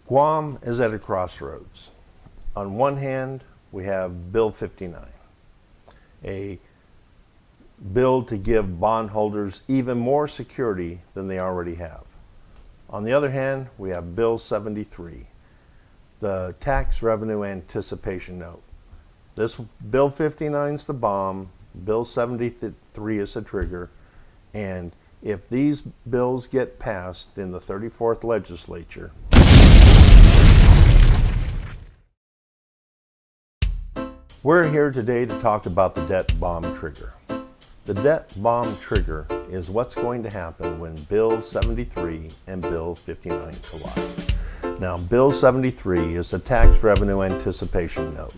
Guam is at a crossroads. On one hand, we have Bill 59, a bill to give bondholders even more security than they already have. On the other hand, we have Bill 73, the tax revenue anticipation note. This Bill 59 is the bomb, Bill 73 is the trigger, and if these bills get passed in the 34th legislature, we're here today to talk about the debt bomb trigger. The debt bomb trigger is what's going to happen when Bill 73 and Bill 59 collide. Now, Bill 73 is the tax revenue anticipation note.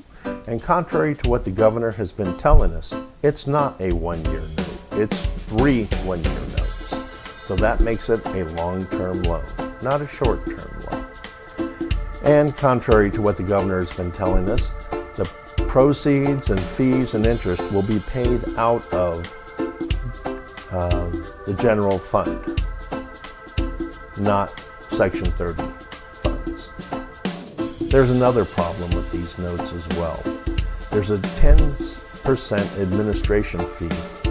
And contrary to what the governor has been telling us, it's not a one-year note. It's 3 one-year notes. So that makes it a long-term loan, not a short-term loan. And contrary to what the governor has been telling us, the proceeds and fees and interest will be paid out of the general fund, not Section 30 funds. There's another problem with these notes as well. There's a 10% administration fee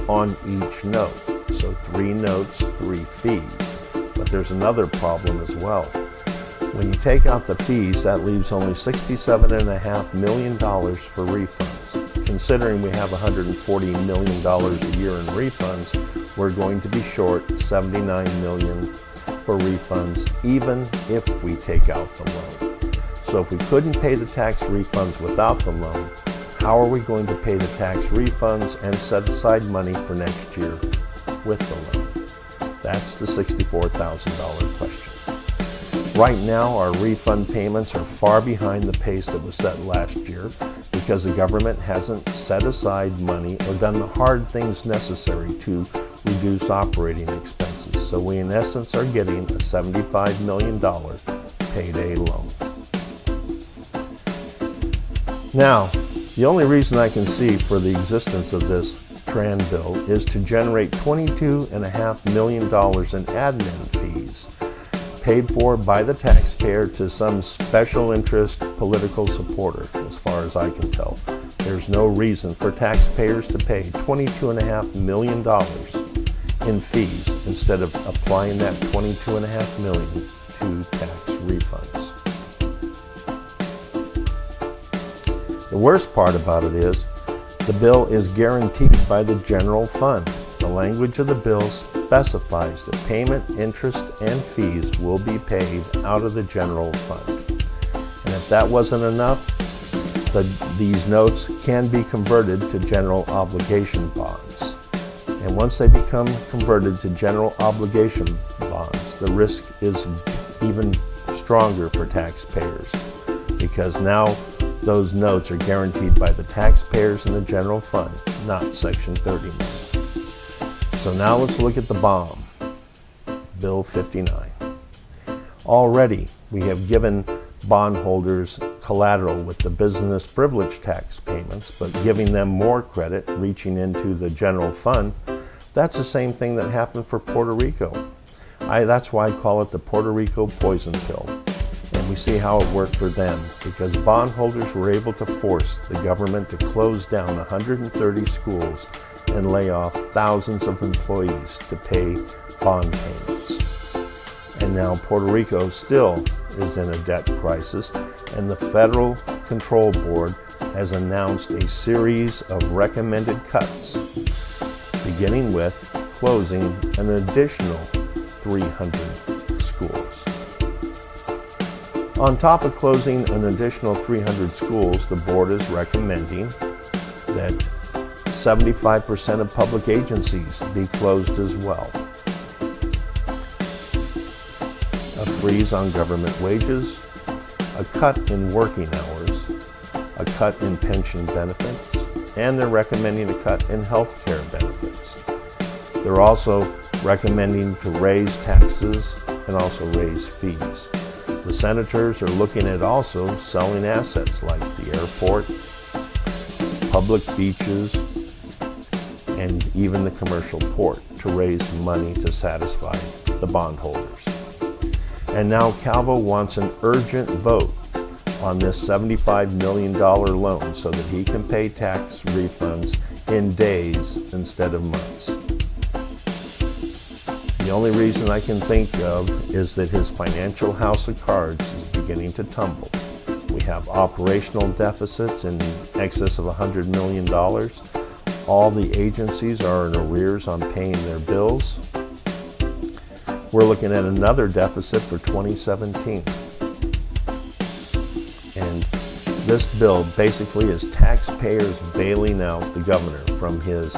on each note. So 3 notes, 3 fees. But there's another problem as well. When you take out the fees, that leaves only $67.5 million for refunds. Considering we have $140 million a year in refunds, we're going to be short $79 million for refunds, even if we take out the loan. So if we couldn't pay the tax refunds without the loan, how are we going to pay the tax refunds and set aside money for next year with the loan? That's the $64,000 question. Right now, our refund payments are far behind the pace that was set last year because the government hasn't set aside money or done the hard things necessary to reduce operating expenses. So we, in essence, are getting a $75 million payday loan. Now, the only reason I can see for the existence of this Tran bill is to generate $22.5 million in admin fees paid for by the taxpayer to some special interest political supporter, as far as I can tell. There's no reason for taxpayers to pay $22.5 million in fees instead of applying that $22.5 million to tax refunds. The worst part about it is the bill is guaranteed by the general fund. The language of the bill specifies that payment, interest, and fees will be paid out of the general fund. And if that wasn't enough, these notes can be converted to general obligation bonds. And once they become converted to general obligation bonds, the risk is even stronger for taxpayers because now those notes are guaranteed by the taxpayers in the general fund, not Section 30 money. So now let's look at the bomb, Bill 59. Already, we have given bondholders collateral with the business privilege tax payments, but giving them more credit, reaching into the general fund, that's the same thing that happened for Puerto Rico. That's why I call it the Puerto Rico poison pill. And we see how it worked for them, because bondholders were able to force the government to close down 130 schools and lay off thousands of employees to pay bond payments. And now Puerto Rico still is in a debt crisis, and the Federal Control Board has announced a series of recommended cuts, beginning with closing an additional 300 schools. On top of closing an additional 300 schools, the board is recommending that 75% of public agencies be closed as well. A freeze on government wages, a cut in working hours, a cut in pension benefits, and they're recommending a cut in health care benefits. They're also recommending to raise taxes and also raise fees. The senators are looking at also selling assets like the airport, public beaches, and even the commercial port to raise money to satisfy the bondholders. And now Calvo wants an urgent vote on this $75 million loan so that he can pay tax refunds in days instead of months. The only reason I can think of is that his financial house of cards is beginning to tumble. We have operational deficits in excess of $100 million. All the agencies are in arrears on paying their bills. We're looking at another deficit for 2017. And this bill basically is taxpayers bailing out the governor from his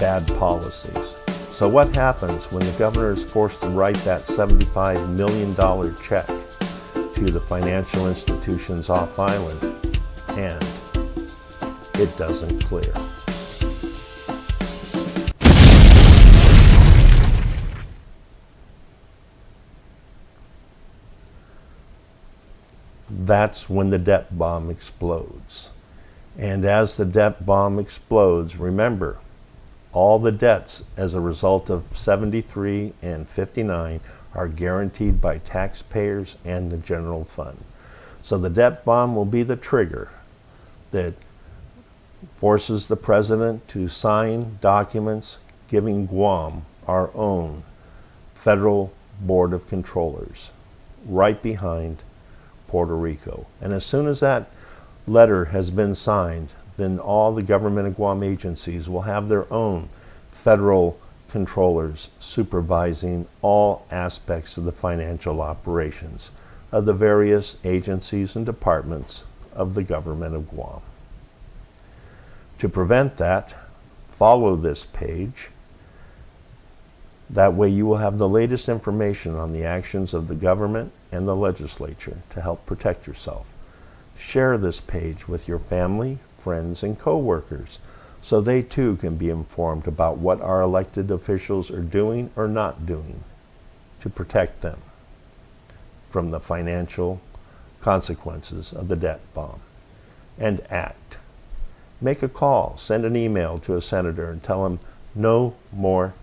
bad policies. So what happens when the governor is forced to write that $75 million check to the financial institutions off island and it doesn't clear? That's when the debt bomb explodes. And as the debt bomb explodes, remember, all the debts as a result of 73 and 59 are guaranteed by taxpayers and the general fund. So the debt bomb will be the trigger that forces the president to sign documents giving Guam our own federal board of controllers right behind Puerto Rico. And as soon as that letter has been signed, then all the government of Guam agencies will have their own federal controllers supervising all aspects of the financial operations of the various agencies and departments of the government of Guam. To prevent that, follow this page. That way you will have the latest information on the actions of the government and the legislature to help protect yourself. Share this page with your family, friends, and co-workers so they too can be informed about what our elected officials are doing or not doing to protect them from the financial consequences of the debt bomb. And act. Make a call, send an email to a senator and tell him no more